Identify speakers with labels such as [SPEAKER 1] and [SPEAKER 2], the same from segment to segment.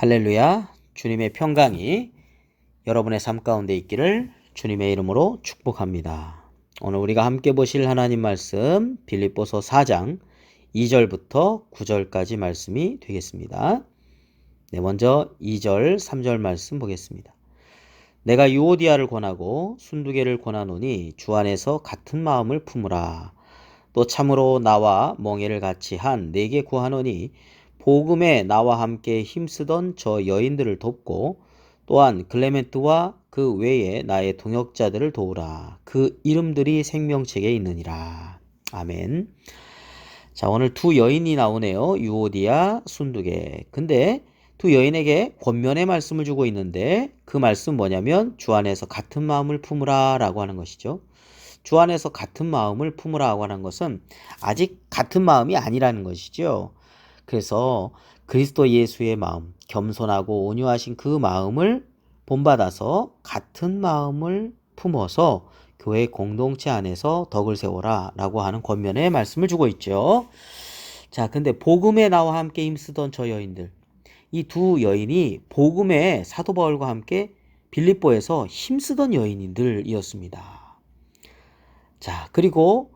[SPEAKER 1] 할렐루야, 주님의 평강이 여러분의 삶 가운데 있기를 주님의 이름으로 축복합니다. 오늘 우리가 함께 보실 하나님 말씀 빌립보서 4장 2절부터 9절까지 말씀이 되겠습니다. 먼저 2절, 3절 말씀 보겠습니다. 내가 유오디아를 권하고 순두개를 권하노니 주 안에서 같은 마음을 품으라. 또 참으로 나와 멍에를 같이 한 네게 구하노니 복음에 나와 함께 힘쓰던 저 여인들을 돕고 또한 클레멘트와 그 외에 나의 동역자들을 도우라. 그 이름들이 생명책에 있느니라. 아멘. 자, 오늘 두 여인이 나오네요. 유오디아, 순두개. 근데 두 여인에게 권면의 말씀을 주고 있는데 그 말씀 뭐냐면 주 안에서 같은 마음을 품으라 라고 하는 것이죠. 주 안에서 같은 마음을 품으라고 하는 것은 아직 같은 마음이 아니라는 것이죠. 그래서 그리스도 예수의 마음, 겸손하고 온유하신 그 마음을 본받아서 같은 마음을 품어서 교회 공동체 안에서 덕을 세워라 라고 하는 권면의 말씀을 주고 있죠. 자, 근데 복음에 나와 함께 힘쓰던 저 여인들, 이 두 여인이 복음에 사도 바울과 함께 빌립보에서 힘쓰던 여인들이었습니다. 자, 그리고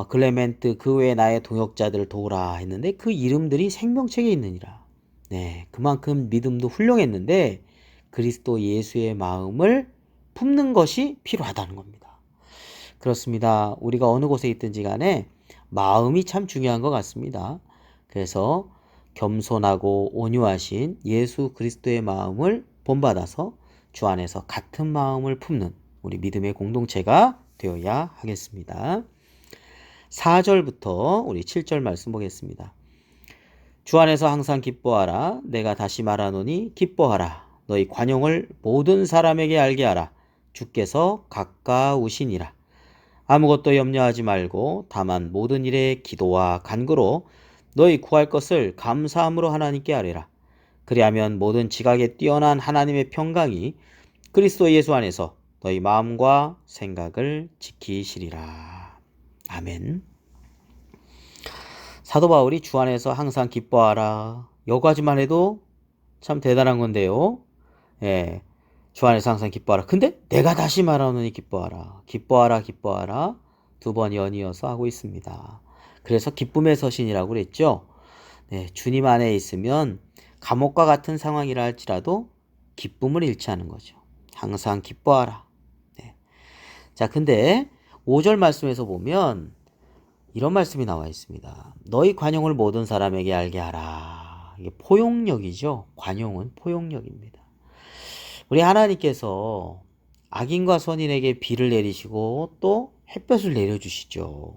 [SPEAKER 1] 클레멘트 그 외에 나의 동역자들을 도우라 했는데 그 이름들이 생명책에 있느니라. 네, 그만큼 믿음도 훌륭했는데 그리스도 예수의 마음을 품는 것이 필요하다는 겁니다. 그렇습니다. 우리가 어느 곳에 있든지 간에 마음이 참 중요한 것 같습니다. 그래서 겸손하고 온유하신 예수 그리스도의 마음을 본받아서 주 안에서 같은 마음을 품는 우리 믿음의 공동체가 되어야 하겠습니다. 4절부터 우리 7절 말씀 보겠습니다. 주 안에서 항상 기뻐하라. 내가 다시 말하노니 기뻐하라. 너희 관용을 모든 사람에게 알게 하라. 주께서 가까우시니라. 아무것도 염려하지 말고 다만 모든 일에 기도와 간구로 너희 구할 것을 감사함으로 하나님께 아뢰라. 그리하면 모든 지각에 뛰어난 하나님의 평강이 그리스도 예수 안에서 너희 마음과 생각을 지키시리라. 아멘. 사도 바울이 주 안에서 항상 기뻐하라. 여기까지만 해도 참 대단한 건데요. 예, 주 안에서 항상 기뻐하라. 근데 내가 다시 말하노니 기뻐하라. 기뻐하라, 기뻐하라. 두 번 연이어서 하고 있습니다. 그래서 기쁨의 서신이라고 그랬죠. 네, 주님 안에 있으면 감옥과 같은 상황이라 할지라도 기쁨을 잃지 않은 거죠. 항상 기뻐하라. 네. 자, 근데 5절 말씀에서 보면 이런 말씀이 나와 있습니다. 너희 관용을 모든 사람에게 알게 하라. 이게 포용력이죠. 관용은 포용력입니다. 우리 하나님께서 악인과 선인에게 비를 내리시고 또 햇볕을 내려주시죠.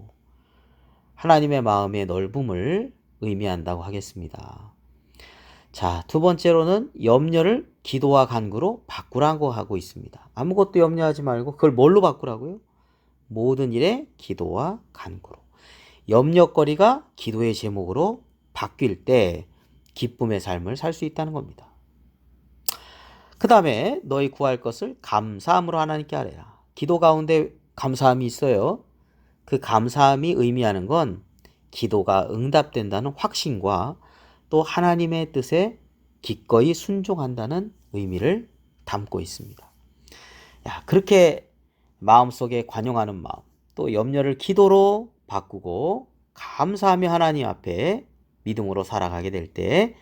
[SPEAKER 1] 하나님의 마음의 넓음을 의미한다고 하겠습니다. 자, 두 번째로는 염려를 기도와 간구로 바꾸라고 하고 있습니다. 아무것도 염려하지 말고 그걸 뭘로 바꾸라고요? 모든 일에 기도와 간구로. 염려거리가 기도의 제목으로 바뀔 때 기쁨의 삶을 살 수 있다는 겁니다. 그 다음에 너희 구할 것을 감사함으로 하나님께 아뢰라. 기도 가운데 감사함이 있어요. 그 감사함이 의미하는 건 기도가 응답된다는 확신과 또 하나님의 뜻에 기꺼이 순종한다는 의미를 담고 있습니다. 그렇게 마음속에 관용하는 마음, 또 염려를 기도로 바꾸고 감사하며 하나님 앞에 믿음으로 살아가게 될 때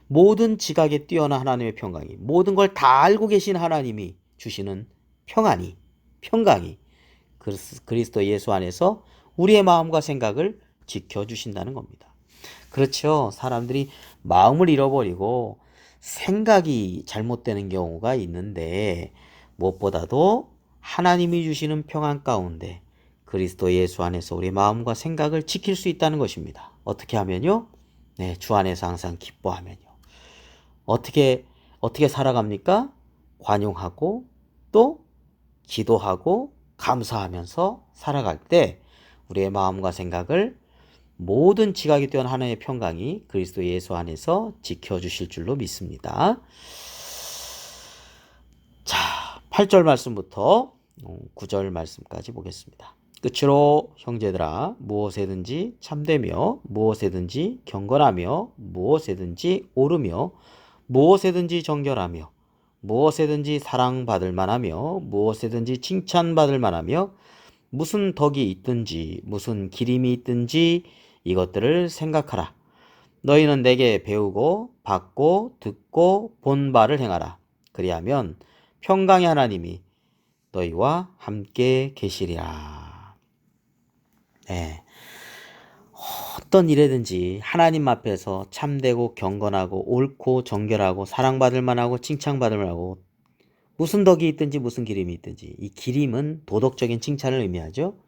[SPEAKER 1] 모든 지각에 뛰어난 하나님의 평강이, 모든 걸 다 알고 계신 하나님이 주시는 평강이 그리스도 예수 안에서 우리의 마음과 생각을 지켜주신다는 겁니다. 그렇죠. 사람들이 마음을 잃어버리고 생각이 잘못되는 경우가 있는데 무엇보다도 하나님이 주시는 평안 가운데 그리스도 예수 안에서 우리 마음과 생각을 지킬 수 있다는 것입니다. 어떻게 하면요? 네, 주 안에서 항상 기뻐하면요. 어떻게 살아갑니까? 관용하고 또 기도하고 감사하면서 살아갈 때 우리의 마음과 생각을 모든 지각이 뛰어난 하나님의 평강이 그리스도 예수 안에서 지켜주실 줄로 믿습니다. 자, 8절 말씀부터 9절 말씀까지 보겠습니다. 끝으로 형제들아 무엇에든지 참되며 무엇에든지 경건하며 무엇에든지 옳으며 무엇에든지 정결하며 무엇에든지 사랑받을 만하며 무엇에든지 칭찬받을 만하며 무슨 덕이 있든지 무슨 기림이 있든지 이것들을 생각하라. 너희는 내게 배우고 받고 듣고 본 바를 행하라. 그리하면 평강의 하나님이 너희와 함께 계시리라. 네. 어떤 일에든지 하나님 앞에서 참되고 경건하고 옳고 정결하고 사랑받을 만하고 칭찬받을 만하고 무슨 덕이 있든지 무슨 기림이 있든지, 이 기림은 도덕적인 칭찬을 의미하죠.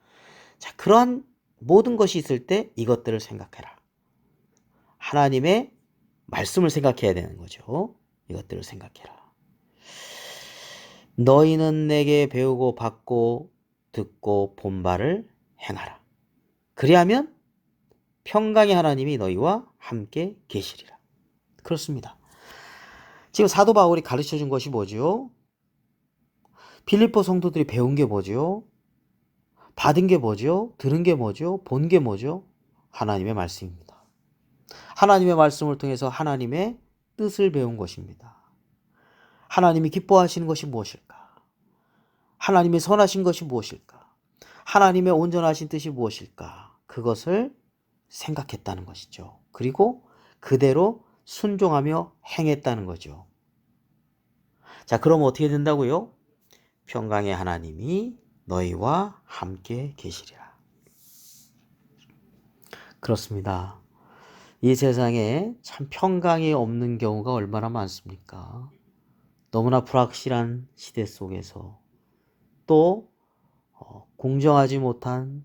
[SPEAKER 1] 자, 그런 모든 것이 있을 때 이것들을 생각해라. 하나님의 말씀을 생각해야 되는 거죠. 이것들을 생각해라. 너희는 내게 배우고 받고 듣고 본 바를 행하라. 그리하면 평강의 하나님이 너희와 함께 계시리라. 그렇습니다. 지금 사도 바울이 가르쳐 준 것이 뭐죠? 빌립보 성도들이 배운 게 뭐죠? 받은 게 뭐죠? 들은 게 뭐죠? 본 게 뭐죠? 하나님의 말씀입니다. 하나님의 말씀을 통해서 하나님의 뜻을 배운 것입니다. 하나님이 기뻐하시는 것이 무엇일까? 하나님의 선하신 것이 무엇일까? 하나님의 온전하신 뜻이 무엇일까? 그것을 생각했다는 것이죠. 그리고 그대로 순종하며 행했다는 거죠. 자, 그럼 어떻게 된다고요? 평강의 하나님이 너희와 함께 계시리라. 그렇습니다. 이 세상에 참 평강이 없는 경우가 얼마나 많습니까? 너무나 불확실한 시대 속에서 또 공정하지 못한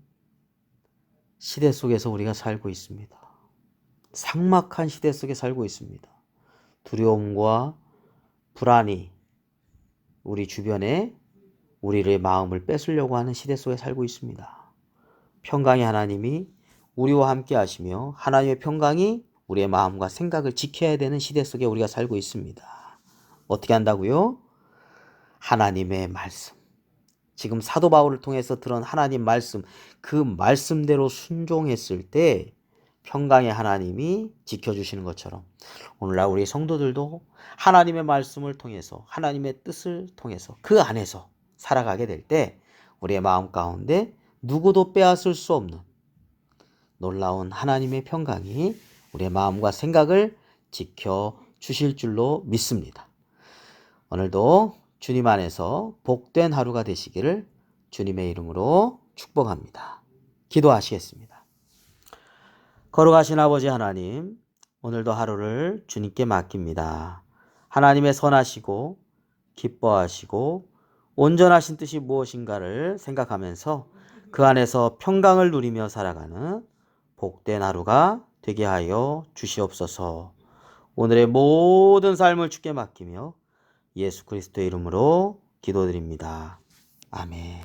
[SPEAKER 1] 시대 속에서 우리가 살고 있습니다. 삭막한 시대 속에 살고 있습니다. 두려움과 불안이 우리 주변에 우리의 마음을 뺏으려고 하는 시대 속에 살고 있습니다. 평강의 하나님이 우리와 함께 하시며 하나님의 평강이 우리의 마음과 생각을 지켜야 되는 시대 속에 우리가 살고 있습니다. 어떻게 한다고요? 하나님의 말씀. 지금 사도 바울을 통해서 들은 하나님 말씀, 그 말씀대로 순종했을 때 평강의 하나님이 지켜주시는 것처럼 오늘날 우리 성도들도 하나님의 말씀을 통해서 하나님의 뜻을 통해서 그 안에서 살아가게 될 때 우리의 마음 가운데 누구도 빼앗을 수 없는 놀라운 하나님의 평강이 우리의 마음과 생각을 지켜주실 줄로 믿습니다. 오늘도 주님 안에서 복된 하루가 되시기를 주님의 이름으로 축복합니다. 기도하시겠습니다. 거룩하신 아버지 하나님, 오늘도 하루를 주님께 맡깁니다. 하나님의 선하시고 기뻐하시고 온전하신 뜻이 무엇인가를 생각하면서 그 안에서 평강을 누리며 살아가는 복된 하루가 되게 하여 주시옵소서. 오늘의 모든 삶을 주께 맡기며 예수 그리스도의 이름으로 기도드립니다. 아멘.